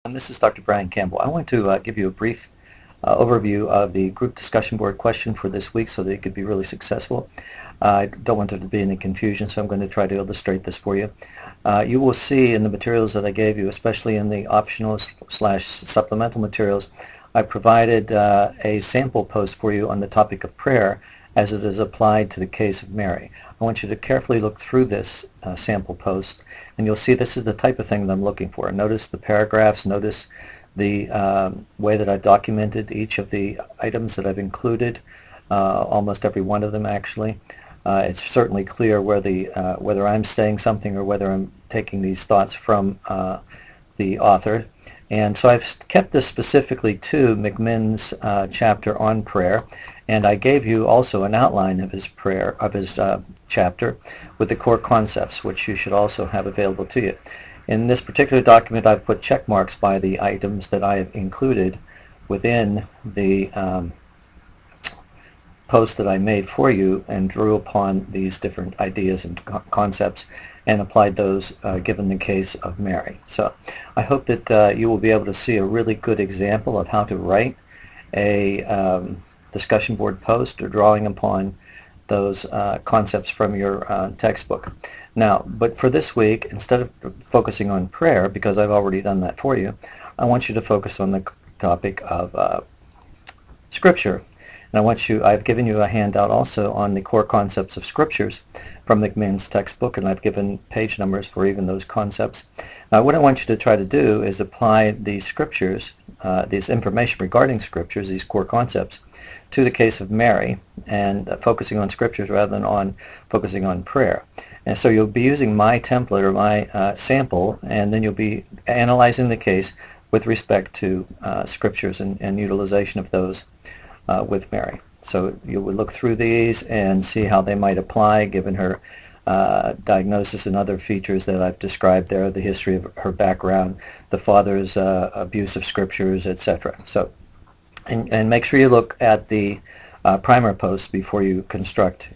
This is Dr. Brian Campbell. I want to give you a brief overview of the group discussion board question for this week so that it could be really successful. I don't want there to be any confusion, so I'm going to try to illustrate this for you. You will see in the materials that I gave you, especially in the optional / supplemental materials, I provided a sample post for you on the topic of prayer as it is applied to the case of Mary. I want you to carefully look through this sample post, and you'll see this is the type of thing that I'm looking for. Notice the paragraphs, notice the way that I documented each of the items that I've included, almost every one of them actually. It's certainly clear whether I'm saying something or whether I'm taking these thoughts from the author. And so I've kept this specifically to McMinn's chapter on prayer, and I gave you also an outline of his chapter with the core concepts, which you should also have available to you. In this particular document, I've put check marks by the items that I have included within the post that I made for you and drew upon these different ideas and concepts and applied those given the case of Mary. So I hope that you will be able to see a really good example of how to write a discussion board post or drawing upon those concepts from your textbook. Now, but for this week, instead of focusing on prayer, because I've already done that for you, I want you to focus on the topic of Scripture. And I've given you a handout also on the core concepts of Scriptures from McMinn's textbook, and I've given page numbers for even those concepts. Now, what I want you to try to do is apply these Scriptures, this information regarding Scriptures, these core concepts, to the case of Mary, and focusing on Scriptures rather than focusing on prayer. And so you'll be using my template or my sample, and then you'll be analyzing the case with respect to Scriptures and utilization of those with Mary. So you would look through these and see how they might apply given her diagnosis and other features that I've described there, the history of her background, the father's abuse of Scriptures, etc. So, and make sure you look at the primer post before you construct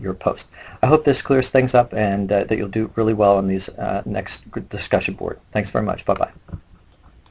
your post. I hope this clears things up and that you'll do really well on these next discussion board. Thanks very much. Bye-bye.